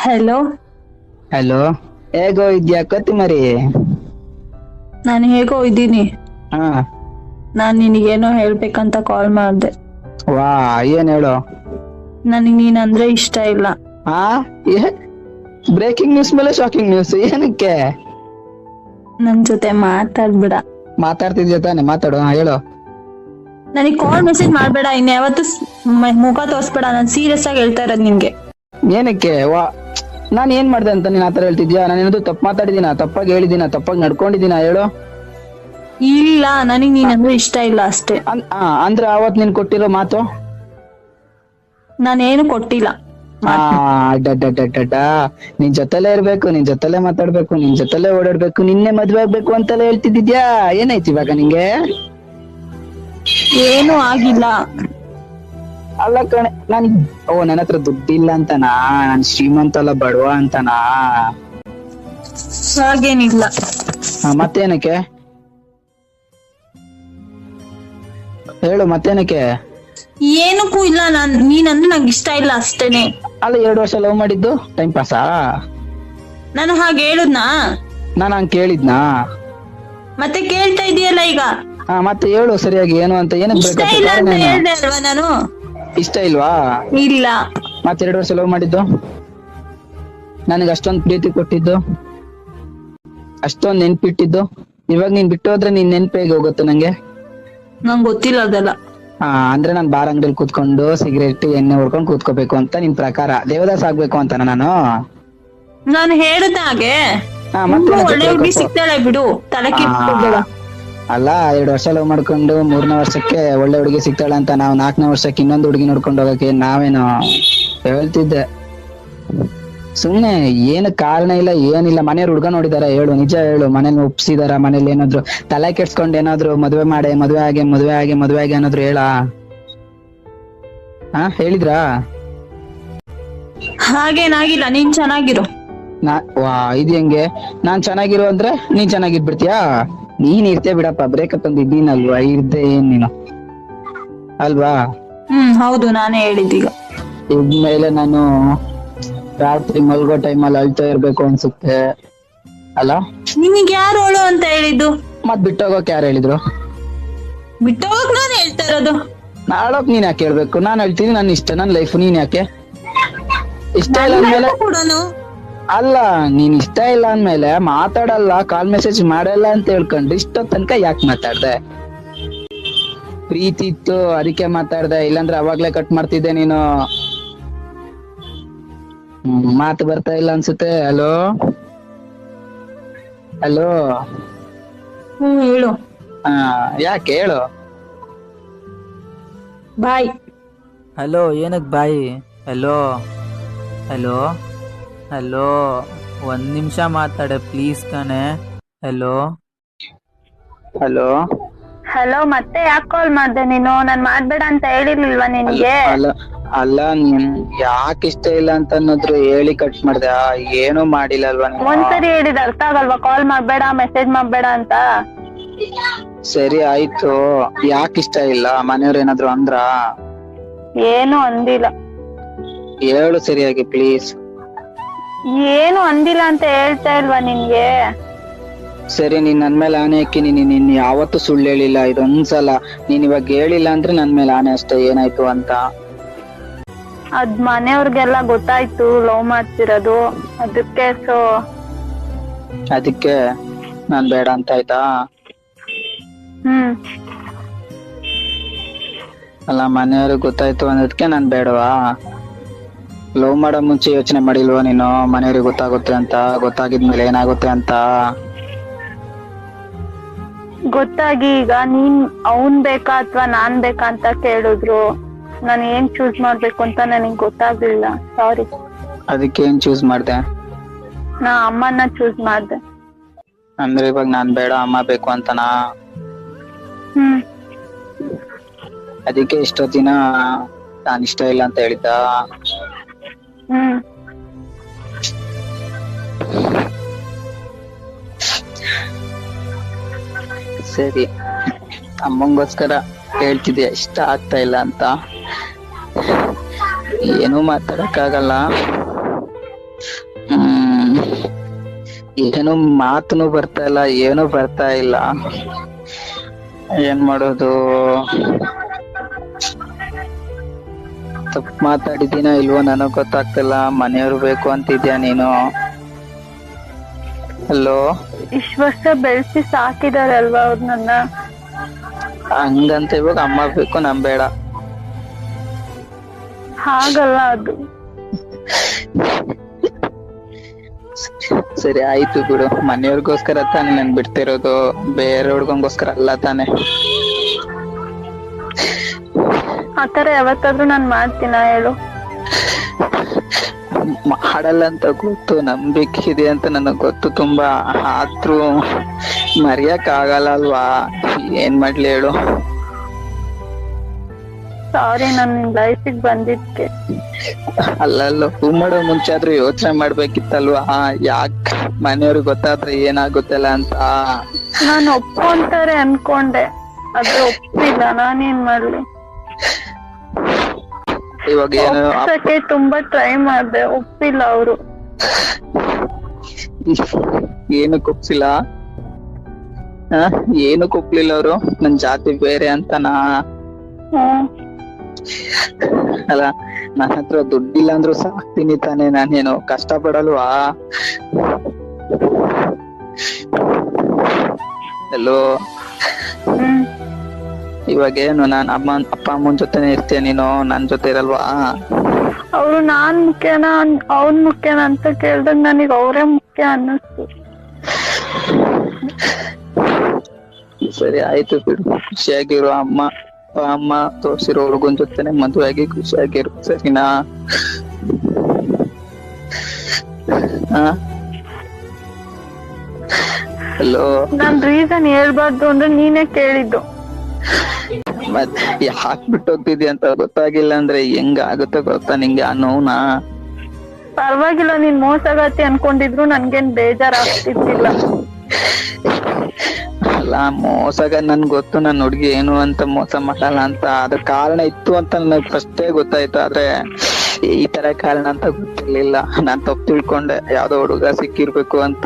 Hello. Hello, ಹೇಗೋ ಇದ್ಯಾ ಕೊತ್ತಿಮರಿ? ನಾನು ಹೇಗೋ ಇದ್ದೀನಿ. ಹಾ. ನಾನ್ ನಿನಗೇನೋ ಹೇಳ್ಬೇಕಂತ ಕಾಲ್ ಮಾಡ್ದೆ. ವಾ, ಏನ್ ಹೇಳು? ನನಗ್ ನೀನಂದ್ರೆ ಇಷ್ಟ ಇಲ್ಲ. ಹಾ, ಬ್ರೇಕಿಂಗ್ ನ್ಯೂಸ್ ಮೇಲೆ ಶಾಕಿಂಗ್ ನ್ಯೂಸ್, ಏನಕ್ಕೆ? ನನ್ ಜೊತೆ ಮಾತಾಡ್ಬೇಡ. ಮಾತಾಡ್ತಿದ್ಯ ತಾನೆ, ಮಾತಾಡು. ಹೇಳು. ನನಗ್ ಕಾಲ್ ಮೆಸೇಜ್ ಮಾಡ್ಬೇಡ, ಇನ್ ಯಾವತ್ತು ಮುಖ ತೋರ್ಸ್ಬೇಡ. ನಾನ್ ಸೀರಿಯಸ್ ಆಗಿ ಹೇಳ್ತಾ ಇರೋದ್ ನಿನ್ಗೆ. ಏನಕ್ಕೆ? ನಾನ್ ಏನ್ ಮಾಡ್ದೆ ಅಂತ ನೀನ್ ಆತರ ಹೇಳ್ತಿದ್ಯಾ? ನಾನು ಏನಾದ್ರು ತಪ್ಪು ಮಾತಾಡಿದೀನ? ತಪ್ಪಾಗಿ ಹೇಳಿದೀನ? ತಪ್ಪಾಗಿ ನಡ್ಕೊಂಡಿದೀನ? ಹೇಳು. ಇಲ್ಲ, ನನಗ್ ನೀನಂದ್ರೆ ಇಷ್ಟ ಇಲ್ಲ ಅಷ್ಟೇ. ಅಂದ್ರೆ ಅವತ್ ನೀನ್ ಕೊಟ್ಟಿರೋ ಮಾತು? ನಾನೇನು ಕೊಟ್ಟಿಲ್ಲ. ನಿನ್ ಜೊತೆಲೇ ಇರ್ಬೇಕು, ನಿನ್ ಜೊತೆಲೇ ಮಾತಾಡ್ಬೇಕು, ನಿನ್ ಜೊತೆಲೇ ಓಡಾಡ್ಬೇಕು, ನಿನ್ನೆ ಮದ್ವೆ ಆಗ್ಬೇಕು ಅಂತೆಲ್ಲ ಹೇಳ್ತಿದ್ಯಾ. ಏನಾಯ್ತು ಇವಾಗ ನಿಂಗೆ? ಏನೂ ಆಗಿಲ್ಲ. ಅಲ್ಲ ಕಣೆ, ನನ್ನ ಹತ್ರ ದುಡ್ಡಿಲ್ಲ ಅಂತನಾ? ನಾನ್ ಶ್ರೀಮಂತ ಅಲ್ಲ, ಬಡವ ಅಂತನಾ? ಹಾಗೇನಿಲ್ಲ. ಮತ್ತೇನಕ್ಕೆ? ಹೇಳು, ಮತ್ತೇನಕ್ಕೆ? ಏನಕ್ಕೂ ಇಲ್ಲ. ನೀನಂದ್ರೆ ನಂಗೆ ಇಷ್ಟ ಇಲ್ಲ ಅಷ್ಟೇನೆ. ಅಲ್ಲ, 2 ವರ್ಷ ಲವ್ ಮಾಡಿದ್ದು ಟೈಮ್ ಪಾಸಾ? ನಾನು ಹಾಗೆ ಹೇಳುದ್ನಾ? ನಾನು ಹಂಗ್ ಕೇಳಿದ್ನಾ? ಮತ್ತೆ ಕೇಳ್ತಾ ಇದೀಯಲ್ಲ ಈಗ. ಮತ್ತೆ ಹೇಳು ಸರಿಯಾಗಿ, ಏನು ಅಂತ. ಏನಕ್ಕೆ ಇಷ್ಟ ಇಲ್ಲ ಅಂತ ಹೇಳ್ದೆ ಅಲ್ವಾ ನಾನು? ಇಷ್ಟ ಇಲ್ವಾ? ಇಲ್ಲ. ಮತ್ತೆ 2 ವರ್ಷ ಲವ್ ಮಾಡಿದ್ದು, ನನಗೆ ಅಷ್ಟೊಂದು ಪ್ರೀತಿ ಕೊಟ್ಟಿದ್ದು, ಅಷ್ಟೊಂದು ನೆನ್ಪಿಟ್ಟಿದ್ದು, ಇವಾಗ ನೀನ್ ಬಿಟ್ಟು ಹೋದ್ರೆ ನಿನ್ ನೆನ್ಪು ಹೇಗೆ ಹೋಗುತ್ತೆ ನಂಗೆ? ನಂಗೆ ಗೊತ್ತಿಲ್ಲ ಅದೆಲ್ಲ. ಅಂದ್ರೆ ನಾನ್ ಬಾರ್ ಅಂಗಡಿಯಲ್ಲಿ ಕೂತ್ಕೊಂಡು ಸಿಗರೇಟ್ ಎಣ್ಣೆ ಹೊಡ್ಕೊಂಡು ಕೂತ್ಕೋಬೇಕು ಅಂತ ನಿನ್ ಪ್ರಕಾರ? ದೇವದಾಸ್ ಆಗ್ಬೇಕು ಅಂತನ ನಾನು ಹೇಳುದ ಹಾಗೆ? ಮತ್ತೆ ಒಳ್ಳೆ ಹುಡುಗಿ ಸಿಗ್ತಾಳೆ ಬಿಡು, ತಲೆ ಕೆಡ್ಸ್ಕೊಬೇಡ. ಅಲ್ಲ, 2 ವರ್ಷ ಲವ್ ಮಾಡ್ಕೊಂಡು 3ನೇ ವರ್ಷಕ್ಕೆ ಒಳ್ಳೆ ಹುಡುಗಿ ಸಿಗ್ತಾಳೆ ಅಂತ ನಾವು 4ನೇ ವರ್ಷಕ್ಕೆ ಇನ್ನೊಂದು ಹುಡುಗಿ ನೋಡ್ಕೊಂಡು ಹೋಗಕ್ಕೆ ನಾವೇನು ಹೇಳ್ತಿದ್ದೆ. ಸುಮ್ನೆ ಏನು ಕಾರಣ ಇಲ್ಲ, ಏನಿಲ್ಲ. ಮನೆಯವ್ರು ಹುಡ್ಗ ನೋಡಿದಾರ? ಹೇಳು, ನಿಜ ಹೇಳು. ಮನೇಲಿ ಒಪ್ಸಿದಾರ? ಮನೇಲಿ ಏನಾದ್ರು ತಲೆ ಕೆಡ್ಸ್ಕೊಂಡ್ ಏನಾದ್ರು ಮದ್ವೆ ಆಗಿ ಮದ್ವೆ ಆಗಿ ಏನಾದ್ರು ಹೇಳಿದ್ರಾ? ಹಾಗೇನಾಗಿಲ್ಲ. ನೀನ್ ಚೆನ್ನಾಗಿರು. ಇದು ಹೆಂಗೆ? ನಾನ್ ಚೆನ್ನಾಗಿರು ಅಂದ್ರೆ ನೀನ್ ಚೆನ್ನಾಗಿದ್ಬಿಡ್ತೀಯಾ? ನೀನ್ ಇರ್ತೇ ಬಿಡಪ್ಪ, ಬ್ರೇಕಪ್ ಅಂದ್ ಇದ್ದೀನಲ್ವಾ, ಇರ್ದೆ ಏನ್ ನೀನು ಅಲ್ವಾ? ಹೌದು, ನಾನೇ ಹೇಳಿದ್ದೀಗ. ಇದ್ಮೇಲೆ ನಾನು ರಾತ್ರಿ ಮಲ್ಗೋ ಟೈಮಲ್ಲಿ ಅಳ್ತಾ ಇರ್ಬೇಕು ಅನ್ಸುತ್ತೆ ಅಲ್ಲ? ನಿನಗೆ ಯಾರು ಅವಳು ಅಂತ ಹೇಳಿದ್ದು? ಮತ್ ಬಿಟ್ಟೋಗಕ್ ಯಾರು ಹೇಳಿದ್ರು? ಬಿಟ್ಟೋಗಕ್ ನಾನು ಹೇಳ್ತಾ ಇರೋದು. ನಾಳೋಕ್ ನೀನ್ ಯಾಕೆ ಹೇಳ್ಬೇಕು? ನಾನ್ ಹೇಳ್ತೀನಿ, ನನ್ ಇಷ್ಟ, ನನ್ ಲೈಫ್. ನೀನ್ ಯಾಕೆ ಇಷ್ಟ ಇಲ್ಲ ಅಂದ್ಮೇಲೆ? ಅಲ್ಲ, ನೀನ್ ಇಷ್ಟ ಇಲ್ಲ ಅಂದ್ಮೇಲೆ ಮಾತಾಡಲ್ಲ, ಕಾಲ್ ಮೆಸೇಜ್ ಮಾಡಲ್ಲ ಅಂತ ಹೇಳ್ಕೊಂಡು ಇಷ್ಟೋ ತನಕ ಯಾಕೆ ಮಾತಾಡ್ದೆ? ಪ್ರೀತಿ ಇತ್ತು ಅದಕ್ಕೆ ಮಾತಾಡ್ದೆ, ಇಲ್ಲಾಂದ್ರೆ ಅವಾಗ್ಲೇ ಕಟ್ ಮಾಡ್ತಿದ್ದೆ ನೀನು. ಮಾತು ಬರ್ತಾ ಇಲ್ಲ ಅನ್ಸುತ್ತೆ. Hello hello. ಹೇಳು. ಯಾಕೆ ಹೇಳು? ಬಾಯ್. ಹಲೋ, ಏನಕ್ ಬಾಯಿ? ಹಲೋ ಹಲೋ ಹಲೋ, 1 ನಿಮಿಷ ಮಾತಾಡೆ ಪ್ಲೀಸ್ ಕಣೆ. Hello hello hello. ಮತ್ತೆ ಯಾಕೆ ಕಾಲ್ ಮಾಡ್ದೆ ನೀನು? ನಾನ್ ಮಾಡ್ಬೇಡ ಅಂತ ಹೇಳಿರ್ಲಿಲ್ವಾ ನಿನ್ಗೆ? ಅಲ್ಲ, ನೀನ್ ಯಾಕೆ ಇಷ್ಟ ಇಲ್ಲ ಅಂತ ಅನ್ನೋದ್ರು ಹೇಳಿ ಕಟ್ ಮಾಡ್ದೆ. ಏನೂ ಮಾಡಿಲ್ಲ ಅಲ್ವಾ? ಒಂದ್ಸರಿ ಹೇಳಿದ ಅರ್ಥ ಆಗಲ್ವಾ? ಕಾಲ್ ಮಾಡ್ಬೇಡ, ಮೆಸೇಜ್ ಮಾಡ್ಬೇಡ ಅಂತ. ಸರಿ ಆಯ್ತು, ಯಾಕೆ ಇಷ್ಟ ಇಲ್ಲ? ಮನೆಯವ್ರು ಏನಾದ್ರು ಅಂದ್ರ? ಏನು ಅಂದಿಲ್ಲ. ಹೇಳು ಸರಿಯಾಗಿ ಪ್ಲೀಸ್. ಏನು ಅಂದಿಲ್ಲ ಅಂತ ಹೇಳ್ತಾ ಇಲ್ವಾ ನಿನ್ಗೆ? ಸರಿ, ನೀನ್ ನನ್ ಮೇಲೆ ಆನೆ ಹಾಕಿ ನೀನ್ ಯಾವತ್ತೂ ಸುಳ್ಳು ಹೇಳಿಲ್ಲ. ಇದೊಂದ್ಸಲ ನೀನ್ ಇವಾಗ ಹೇಳಿಲ್ಲ ಅಂದ್ರೆ ನನ್ ಮೇಲೆ ಆನೆ ಅಷ್ಟೇ. ಏನಾಯ್ತು ಅಂತ? ಅದ್ ಮನೆಯವ್ರಿಗೆಲ್ಲ ಗೊತ್ತಾಯ್ತು ಲವ್ ಮಾಡ್ತಿರೋದು, ಅದಕ್ಕೆ ನಾನ್ ಬೇಡ ಅಂತ ಆಯ್ತಾ? ಅಲ್ಲ, ಮನೆಯವ್ರಿಗೆ ಗೊತ್ತಾಯ್ತು ಅನ್ನೋದಕ್ಕೆ ನಾನ್ ಬೇಡವಾ? ಲವ್ ಮಾಡೋ ಮುಂಚೆ ಯೋಚನೆ ಮಾಡಿಲ್ವಾ ನೀನು ಮನೆಯವ್ರಿಗೆ ಗೊತ್ತಾಗುತ್ತೆ ಅಂತ? ಗೊತ್ತಾಗಿದ್ಮೇಲೆ ಏನಾಗುತ್ತೆ ಅಂತ? ಗೊತ್ತಾಗಿ ಈಗ ನೀನ್ ಅವನ್ ಬೇಕಾ ಅಥವಾ ನಾನ್ ಬೇಕಾ ಅಂತ ಕೇಳಿದ್ರು. ನಾನು ಏನ್ ಚೂಸ್ ಮಾಡ್ಬೇಕು ಅಂತ ನನಗ್ ಗೊತ್ತಾಗ್ಲಿಲ್ಲ. ಸಾರಿ. ಅದಕ್ಕೆ ಏನ್ ಚೂಸ್ ಮಾಡ್ದೆ? ನಾ ಅಮ್ಮನ್ನ ಚೂಸ್ ಮಾಡ್ದೆ. ಅಂದ್ರೆ ಇವಾಗ ನಾನ್ ಬೇಡ, ಅಮ್ಮ ಬೇಕು ಅಂತನಾ? ಅದಕ್ಕೆ ಇಷ್ಟೋ ದಿನ ನಾನ್ ಇಷ್ಟ ಇಲ್ಲ ಅಂತ ಹೇಳಿದ್ದ? ಸರಿ, ಅಮ್ಮಂಗೋಸ್ಕರ ಹೇಳ್ತಿದ್ಯಾ ಇಷ್ಟ ಆಗ್ತಾ ಇಲ್ಲ ಅಂತ? ಏನೂ ಮಾತಾಡಕ್ಕಾಗಲ್ಲ. ಏನು ಮಾತನು ಬರ್ತಾ ಇಲ್ಲ, ಏನು ಬರ್ತಾ ಇಲ್ಲ. ಏನ್ ಮಾಡೋದು? ತಪ್ಪು ಮಾತಾಡಿದ್ದೀನೋ ಇಲ್ವೋ ನನಗ್ ಗೊತ್ತಾಗ್ತಿಲ್ಲ. ಮನೆಯವ್ರು ಬೇಕು ಅಂತಿದ್ಯಾ ನೀನು? ಹಲೋ, ಇಷ್ಟ ವರ್ಷ ಬೆಳೆಸಿ ಸಾಕಿದಾರಲ್ವಾ ಅವ್ರು ನನ್ನ. ಹಂಗಂತ ಇವಾಗ ಅಮ್ಮ ಬೇಕು ನಮ್ ಬೇಡ. ಹಾಗಲ್ಲ ಅದು. ಸರಿ ಆಯ್ತು ಬಿಡು. ಮನೆಯವ್ರಿಗೋಸ್ಕರ ತಾನೇ ನನ್ ಬಿಡ್ತಿರೋದು, ಬೇರೆ ಹುಡ್ಗಂಗೋಸ್ಕರ ಅಲ್ಲ ತಾನೆ. ಆತರ ಯಾವತ್ತಾದ್ರೂ ನಾನ್ ಮಾಡ್ತೀನ ಹೇಳು? ಮಾಡಲ್ಲ ಅಂತ ಗೊತ್ತು, ನಂಬಿಕೆ ಇದೆ ಅಂತ ನನಗ್ ಗೊತ್ತು ತುಂಬಾ. ಆದ್ರೂ ಮರೆಯಕ್ ಆಗಲ್ಲ ಅಲ್ವಾ? ಏನ್ ಮಾಡ್ಲಿ ಹೇಳು? ಸಾರಿ, ನಾನ್ ನಿನ್ ಲೈಫಿಗೆ ಬಂದಿದ್ಕೆ. ಅಲ್ಲಲ್ಲ, ಹೂ ಮಾಡೋ ಮುಂಚೆ ಆದ್ರೂ ಯೋಚನೆ ಮಾಡ್ಬೇಕಿತ್ತಲ್ವಾ? ಯಾಕ್ ಮನೆಯವ್ರಿಗೆ ಗೊತ್ತಾದ್ರೆ ಏನಾಗುತ್ತಲ್ಲ ಅಂತ. ನಾನ್ ಒಪ್ಕೊಂತಾರೆ ಅನ್ಕೊಂಡೆ, ಆದ್ರೆ ಒಪ್ಪಿಲ್ಲ. ನಾನೇನ್ ಮಾಡ್ಲಿ? ಇವಾಗ ಏನು ಒಪ್ಸಕ್ಕೆ ತುಂಬಾ ಟ್ರೈ ಮಾಡ್ದೆ, ಒಪ್ಪಿಲ್ಲ ಅವರು. ಏನಕ್ಕೆ ಒಪ್ಸಿಲ್ಲ? ಏನಕ್ಕೆ ಒಪ್ಲಿಲ್ಲ ಅವರು? ನನ್ ಜಾತಿ ಬೇರೆ ಅಂತನಾ? ಅಲ್ಲ, ನನ್ನ ಹತ್ರ ದುಡ್ಡಿಲ್ಲ ಅಂದ್ರೂ ಸಾಕ್ತೀನಿ ತಾನೆ, ನಾನೇನು ಕಷ್ಟ ಪಡಲ್ವಾ? ಎಲ್ಲೋ ಇವಾಗೇನು ನಾನ್ ಅಪ್ಪ ಅಮ್ಮನ ಜೊತೆನೆ ಇರ್ತೀಯ ನೀನು, ನನ್ ಜೊತೆ ಇರಲ್ವಾ? ಅವ್ರು ನಾನ್ ಮುಖ್ಯನಾ ಅವ್ನ್ ಮುಖ್ಯನಾ ಅಂತ ಕೇಳ್ದಾಗ ನನಗ್ ಅವರೇ ಮುಖ್ಯ ಅನ್ನಿಸ್ತು. ಸರಿ ಆಯ್ತು ಬಿಡು, ಖುಷಿಯಾಗಿರು. ಅಮ್ಮ ತೋರ್ಸಿರೋ ಹುಡುಗನ್ ಜೊತೆನೆ ಮದುವೆ ಆಗಿ ಖುಷಿಯಾಗಿರು, ಸರಿನಾ? ಹಲೋ, ನಾನ್ ರೀಸನ್ ಹೇಳ್ಬಾರ್ದು ಅಂದ್ರೆ ನೀನೇ ಕೇಳಿದ್ದು. ಮತ್ತೆ ಯಾಕ್ ಬಿಟ್ಟು ಹೋಗ್ತಿದ್ಯ ಅಂತ ಗೊತ್ತಾಗಿಲ್ಲ ಅಂದ್ರೆ ಹೆಂಗ ಆಗುತ್ತೆ ಗೊತ್ತಾ ನಿಂಗೆ ಆ ನೋವ್ನ? ಪರವಾಗಿಲ್ಲ, ನೀನ್ ಮೋಸಗಾತಿ ಅನ್ಕೊಂಡಿದ್ರು ನನ್ಗೇನ್ ಬೇಜಾರಾಗ್ತಿರ್ಲಿಲ್ಲ. ಅಲ್ಲ, ಮೋಸಗ ನನ್ ಗೊತ್ತು, ನನ್ ಹುಡ್ಗಿ ಏನು ಅಂತ ಮೋಸ ಮಾಡಲ್ಲ ಅಂತ. ಅದ್ರ ಕಾರಣ ಇತ್ತು ಅಂತ ನನಗ್ ಫಸ್ಟೇ ಗೊತ್ತಾಯ್ತು. ಆದ್ರೆ ಈ ತರ ಕಾರಣ ಅಂತ ಗೊತ್ತಿರ್ಲಿಲ್ಲ. ನಾನ್ ತಪ್ಪು ತಿಳ್ಕೊಂಡೆ, ಯಾವ್ದೋ ಹುಡುಗ ಸಿಕ್ಕಿರ್ಬೇಕು ಅಂತ.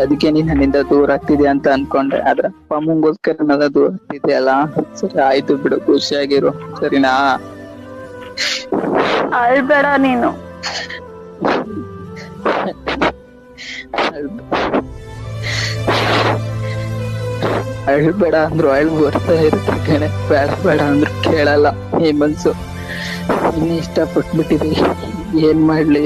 ಅದಕ್ಕೆ ನೀನ್ ನನ್ನಿಂದ ದೂರ ಆಗ್ತಿದ್ಯಾ ಅಂತ ಅನ್ಕೊಂಡೆ. ಆದ್ರೆ ಅಪ್ಪ ಅಮ್ಮಂಗೋಸ್ಕರ ನನ್ನ ದೂರ ಆಗ್ತಿದ್ಯಲ್ಲ. ಸರಿ ಆಯ್ತು ಬಿಡು, ಖುಷಿಯಾಗಿರು, ಸರಿನಾ? ಅಳ್ಬೇಡ ನೀನು. ಅಳ್ಬೇಡ ಅಂದ್ರು ಅಳ್ ಬರ್ತಾ ಇರುತ್ತೆ ಕಣೆ. ಬೇಡ ಬೇಡ ಅಂದ್ರು ಕೇಳಲ್ಲ ಈ ಮನ್ಸು. ಇನ್ನ ಇಷ್ಟ ಪಟ್ಬಿಟ್ಟಿದೀವಿ, ಏನ್ ಮಾಡ್ಲಿ?